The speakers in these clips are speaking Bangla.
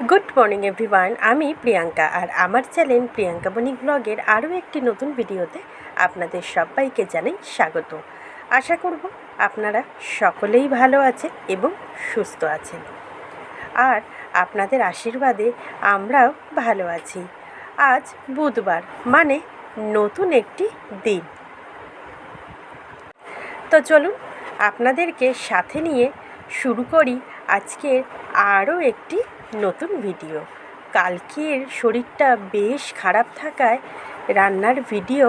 গুড মর্নিং এভরিওয়ান, আমি প্রিয়াঙ্কা আর আমার চ্যানেল প্রিয়াঙ্কা বণিক ব্লগের আরও একটি নতুন ভিডিওতে আপনাদের সবাইকে জানাই স্বাগত। আশা করব আপনারা সকলেই ভালো আছেন এবং সুস্থ আছেন, আর আপনাদের আশীর্বাদে আমরাও ভালো আছি। আজ বুধবার, মানে নতুন একটি দিন। তো চলুন আপনাদেরকে সাথে নিয়ে শুরু করি আজকের আরও একটি নতুন ভিডিও। কালকের শরীরটা বেশ খারাপ থাকায় রান্নার ভিডিও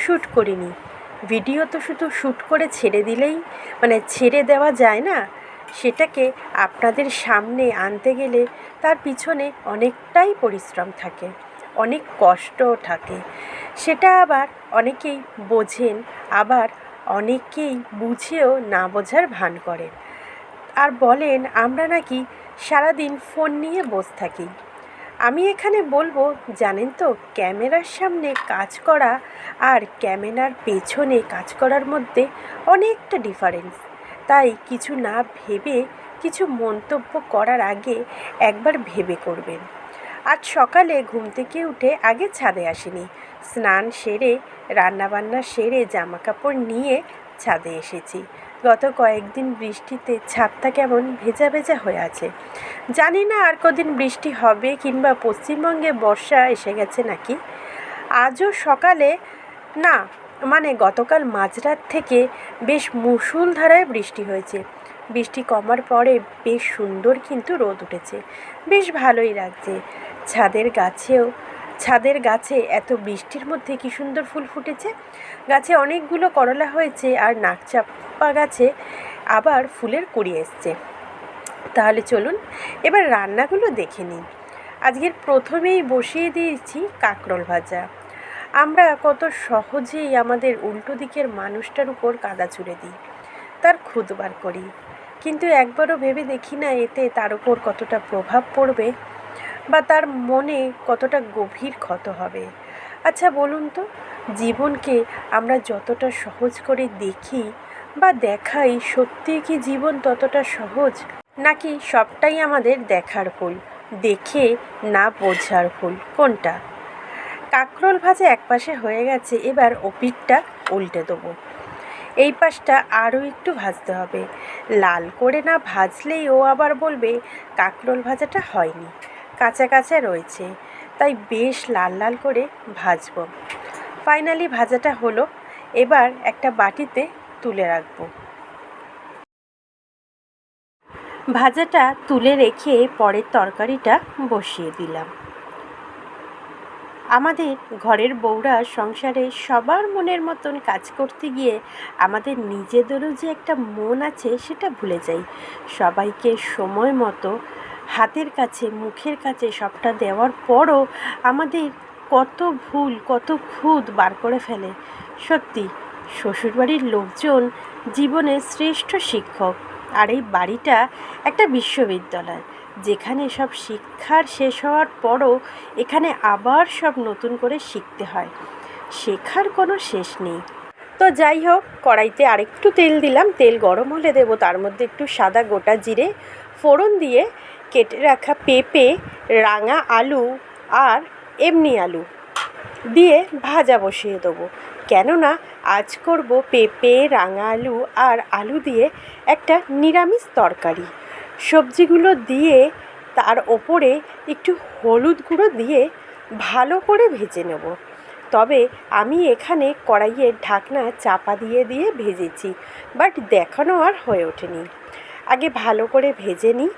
শ্যুট করিনি। ভিডিও তো শুধু শ্যুট করে ছেড়ে দিলেই ছেড়ে দেওয়া যায় না, সেটাকে আপনাদের সামনে আনতে গেলে তার পিছনে অনেকটাই পরিশ্রম থাকে, অনেক কষ্টও থাকে। সেটা আবার অনেকেই বোঝেন, আবার অনেকেই বুঝেও না বোঝার ভান করেন আর বলেন আমরা নাকি সারাদিন ফোন নিয়ে বসে থাকি। আমি এখানে বলবো, জানেন তো, ক্যামেরার সামনে কাজ করা আর ক্যামেরার পেছনে কাজ করার মধ্যে অনেকটা ডিফারেন্স। তাই কিছু না ভেবে কিছু মন্তব্য করার আগে একবার ভেবে করবেন। আজ সকালে ঘুম থেকে উঠে আগে ছাদে আসিনি, স্নান সেরে রান্নাবান্না সেরে জামাকাপড় নিয়ে ছাদে এসেছি। গত কয়েকদিন বৃষ্টিতে ছাদটা কেমন ভেজা ভেজা হয়ে আছে। জানি না আর কদিন বৃষ্টি হবে কিংবা পশ্চিমবঙ্গে বর্ষা এসে গেছে নাকি। আজও সকালে না, গতকাল মাঝরাত থেকে বেশ মুষলধারায় বৃষ্টি হয়েছে। বৃষ্টি কমার পরে বেশ সুন্দর কিন্তু রোদ উঠেছে, বেশ ভালোই লাগছে। ছাদের গাছে এত বৃষ্টির মধ্যে কী সুন্দর ফুল ফুটেছে। গাছে অনেকগুলো করলা হয়েছে আর নাকচাপা গাছে আবার ফুলের কুড়ি এসছে। তাহলে চলুন এবার রান্নাগুলো দেখে নিন। আজকের প্রথমেই বসিয়ে দিয়েছি কাঁকরোল ভাজা। আমরা কত সহজেই আমাদের উল্টো দিকের মানুষটার উপর কাদা ছুঁড়ে দিই, তার খুদ বার করি, কিন্তু একবারও ভেবে দেখি না এতে তার উপর কতটা প্রভাব পড়বে বা তার মনে কতটা গভীর ক্ষত হবে। আচ্ছা বলুন তো, জীবনকে আমরা যতটা সহজ করে দেখি বা দেখাই, সত্যি কি জীবন ততটা সহজ, নাকি সবটাই আমাদের দেখার ভুল, দেখে না বোঝার ভুল? কোনটা? কাঁকরোল ভাজা এক পাশে হয়ে গেছে, এবার ওপিঠটা উল্টে দেবো। এই পাশটা আরও একটু ভাজতে হবে। লাল করে না ভাজলেই ও আবার বলবে কাঁকরোল ভাজাটা হয়নি, কাঁচা কাঁচা রয়েছে, তাই বেশ লাল লাল করে ভাজবো। ফাইনালি ভাজাটা হলো, এবার একটা বাটিতে তুলে রাখবো। ভাজাটা তুলে রেখে পরের তরকারিটা বসিয়ে দিলাম। আমাদের ঘরের বউরা সংসারে সবার মনের মতন কাজ করতে গিয়ে আমাদের নিজেদেরও যে একটা মন আছে সেটা ভুলে যাই। সবাইকে সময় মতো হাতের কাছে মুখের কাছে সবটা দেওয়ার পরও আমাদের কত ভুল, কত খুঁত বার করে ফেলে। সত্যি শ্বশুরবাড়ির লোকজন জীবনের শ্রেষ্ঠ শিক্ষক, আর এই বাড়িটা একটা বিশ্ববিদ্যালয়, যেখানে সব শিক্ষার শেষ হওয়ার পরও এখানে আবার সব নতুন করে শিখতে হয়। শেখার কোনো শেষ নেই। তো যাই হোক, কড়াইতে আরেকটু তেল দিলাম। তেল গরম হলে দেবো তার মধ্যে একটু সাদা গোটা জিরে ফোড়ন দিয়ে কেটে রাখা পেঁপে, রাঙা আলু আর এমনি আলু দিয়ে ভাজা বসিয়ে দেবো। কেননা আজ করব পেঁপে, রাঙা আলু আর আলু দিয়ে একটা নিরামিষ তরকারি। সবজিগুলো দিয়ে তার ওপরে একটু হলুদ গুঁড়ো দিয়ে ভালো করে ভেজে নেব। তবে আমি এখানে কড়াইয়ের ঢাকনা চাপা দিয়ে দিয়ে ভেজেছি, বাট দেখানো আর হয়ে ওঠেনি। আগে ভালো করে ভেজে নিই।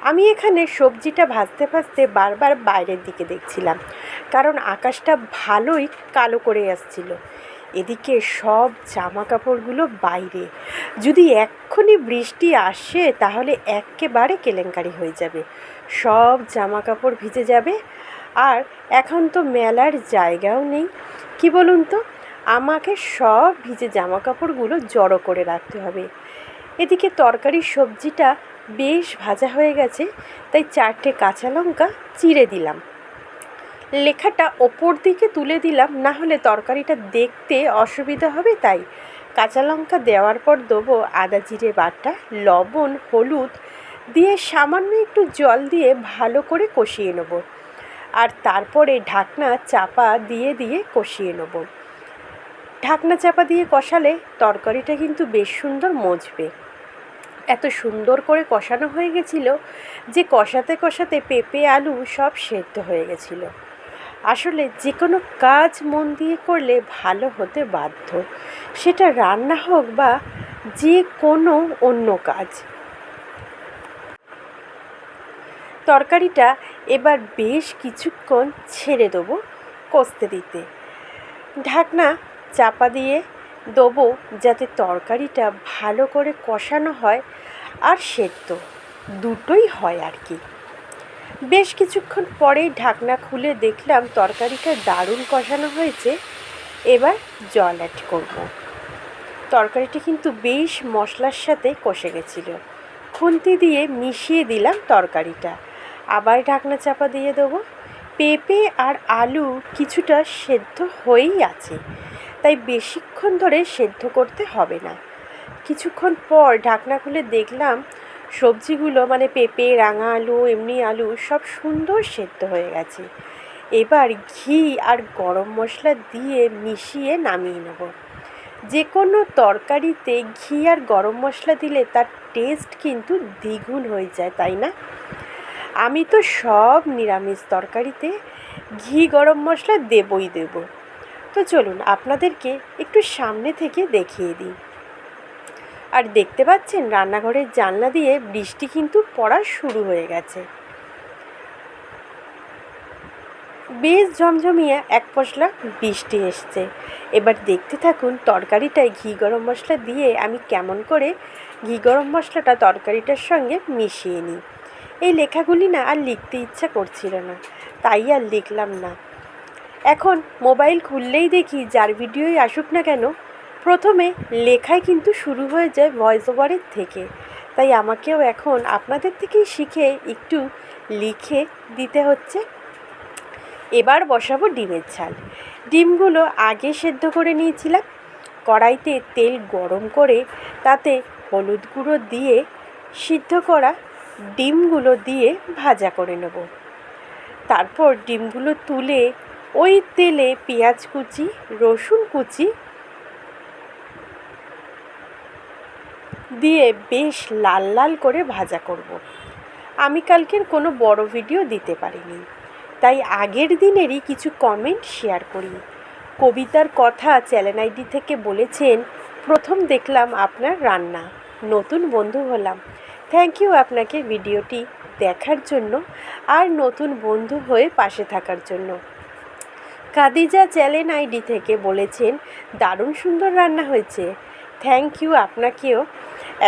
আমি এখানে সবজিটা ভাজতে ভাজতে বারবার বাইরের দিকে দেখছিলাম, কারণ আকাশটা ভালোই কালো করে আসছিল। এদিকে সব জামা কাপড়গুলো বাইরে, যদি এক্ষুনি বৃষ্টি আসে তাহলে একেবারে কেলেঙ্কারি হয়ে যাবে, সব জামা কাপড় ভিজে যাবে। আর এখন তো মেলার জায়গাও নেই, কি বলুন তো, আমাকে সব ভিজে জামা কাপড়গুলো জড়ো করে রাখতে হবে। এদিকে তরকারির সবজিটা বেশ ভাজা হয়ে গেছে, তাই 4টে কাঁচা লঙ্কা চিড়ে দিলাম। লেখাটা ওপর দিকে তুলে দিলাম, না হলে তরকারিটা দেখতে অসুবিধা হবে, তাই কাঁচা লঙ্কা দেওয়ার পর দেবো আদা জিরে বাটা, লবণ, হলুদ, দিয়ে সামান্য একটু জল দিয়ে ভালো করে কষিয়ে নেব। আর তারপরে ঢাকনা চাপা দিয়ে দিয়ে কষিয়ে নেব। ঢাকনা চাপা দিয়ে কষালে তরকারিটা কিন্তু বেশ সুন্দর মজবে। এত সুন্দর করে কষানো হয়ে গেছিল যে কষাতে কষাতে পেঁপে আলু সব সেদ্ধ হয়ে গেছিলো। আসলে যে কোনো কাজ মন দিয়ে করলে ভালো হতে বাধ্য, সেটা রান্না হোক বা যে কোনো অন্য কাজ। তরকারিটা এবার বেশ কিছুক্ষণ ছেড়ে দেবো কষতে দিতে। ঢাকনা চাপা দিয়ে দেবো যাতে তরকারিটা ভালো করে কষানো হয় আর সেদ্ধ দুটোই হয় আর কি। বেশ কিছুক্ষণ পরেই ঢাকনা খুলে দেখলাম তরকারিটা দারুণ কষানো হয়েছে। এবার জল অ্যাড করব। তরকারিটি কিন্তু বেশ মশলার সাথে কষে গেছিলো। খুন্তি দিয়ে মিশিয়ে দিলাম তরকারিটা। আবার ঢাকনা চাপা দিয়ে দেবো। পেঁপে আর আলু কিছুটা সেদ্ধ হয়েই আছে, তাই বেশিক্ষণ ধরে সেদ্ধ করতে হবে না। কিছুক্ষণ পর ঢাকনা খুলে দেখলাম সবজিগুলো মানে পেঁপে, রাঙা আলু, এমনি আলু সব সুন্দর সেদ্ধ হয়ে গেছে। এবার ঘি আর গরম মশলা দিয়ে মিশিয়ে নামিয়ে নেব। যে কোনো তরকারিতে ঘি আর গরম মশলা দিলে তার টেস্ট কিন্তু দ্বিগুণ হয়ে যায়, তাই না? আমি তো সব নিরামিষ তরকারিতে ঘি গরম মশলা দেবই দেব। তো চলুন আপনাদেরকে একটু সামনে থেকে দেখিয়ে দিই। আর দেখতে পাচ্ছেন রান্নাঘরের জানলা দিয়ে বৃষ্টি কিন্তু পড়া শুরু হয়ে গেছে। বেশ ঝমঝমিয়ে এক পশলা বৃষ্টি এসছে। এবার দেখতে থাকুন তরকারিটায় ঘি গরম মশলা দিয়ে আমি কেমন করে ঘি গরম মশলাটা তরকারিটার সঙ্গে মিশিয়ে নিই। এই লেখাগুলি না আর লিখতে ইচ্ছা করছিল না, তাই আর লিখলাম না। এখন মোবাইল খুললেই দেখি যার ভিডিওই আসুক না কেন প্রথমে লেখায় কিন্তু শুরু হয়ে যায় ভয়েস ওভারের থেকে। তাই আমাকেও এখন আপনাদের থেকেই শিখে একটু লিখে দিতে হচ্ছে। এবার বসাবো ডিমের ঝাল। ডিমগুলো আগে সেদ্ধ করে নিয়েছিলাম। কড়াইতে তেল গরম করে তাতে হলুদ গুঁড়ো দিয়ে সিদ্ধ করা ডিমগুলো দিয়ে ভাজা করে নেব। তারপর ডিমগুলো তুলে ওই তেলে পেঁয়াজ কুচি, রসুন কুচি দিয়ে বেশ লাল লাল করে ভাজা করব। আমি কালকের কোনো বড় ভিডিও দিতে পারিনি, তাই আগের দিনেরই কিছু কমেন্ট শেয়ার করি। কবিতার কথা চ্যানেল আইডি থেকে বলেছেন, প্রথম দেখলাম আপনার রান্না, নতুন বন্ধু হলাম। থ্যাংক ইউ আপনাকে ভিডিওটি দেখার জন্য আর নতুন বন্ধু হয়ে পাশে থাকার জন্য। কাদিজা চ্যানেল আইডি থেকে বলেছেন, দারুণ সুন্দর রান্না হয়েছে। থ্যাংক ইউ আপনাকেও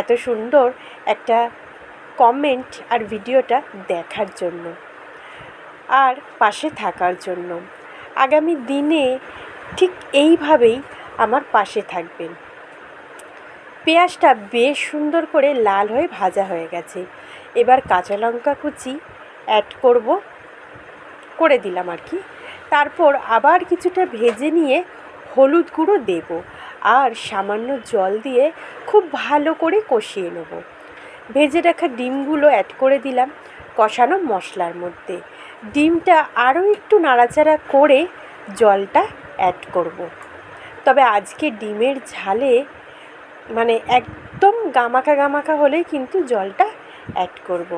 এত সুন্দর একটা কমেন্ট আর ভিডিওটা দেখার জন্য আর পাশে থাকার জন্য। আগামী দিনে ঠিক এইভাবেই আমার পাশে থাকবেন। পেঁয়াজটা বেশ সুন্দর করে লাল হয়ে ভাজা হয়ে গেছে। এবার কাঁচা লঙ্কা কুচি অ্যাড করে দিলাম আর কি। তারপর আবার কিছুটা ভেজে নিয়ে হলুদ গুঁড়ো দেব আর সামান্য জল দিয়ে খুব ভালো করে কষিয়ে নেব। ভেজে রাখা ডিমগুলো অ্যাড করে দিলাম কষানো মশলার মধ্যে। ডিমটা আরও একটু নাড়াচাড়া করে জলটা অ্যাড করব। তবে আজকে ডিমের ঝালে মানে একদম গামাখা গামাখা হলেই কিন্তু জলটা অ্যাড করব।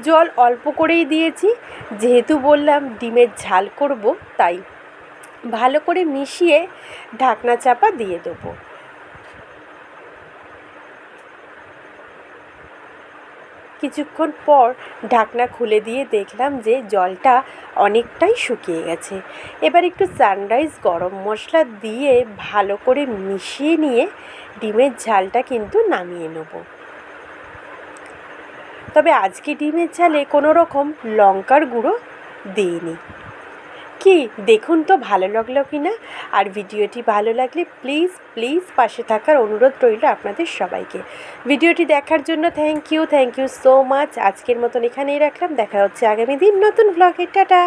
জল অল্প করেই দিয়েছি, যেহেতু বললাম ডিমের ঝাল করব, তাই ভালো করে মিশিয়ে ঢাকনা চাপা দিয়ে দেবো। কিছুক্ষণ পর ঢাকনা খুলে দিয়ে দেখলাম যে জলটা অনেকটাই শুকিয়ে গেছে। এবার একটু সানরাইজ গরম মশলা দিয়ে ভালো করে মিশিয়ে নিয়ে ডিমের ঝালটা কিন্তু নামিয়ে নেব। তবে আজকে ডিমের ঝালে কোনো রকম লঙ্কার গুঁড়ো দিইনি। কি দেখুন তো ভালো লাগলো কি না। আর ভিডিওটি ভালো লাগলে প্লিজ পাশে থাকার অনুরোধ রইল আপনাদের সবাইকে। ভিডিওটি দেখার জন্য থ্যাংক ইউ সো মাচ। আজকের মতন এখানেই রাখলাম। দেখা হচ্ছে আগামী দিন নতুন ব্লগে। টাটা।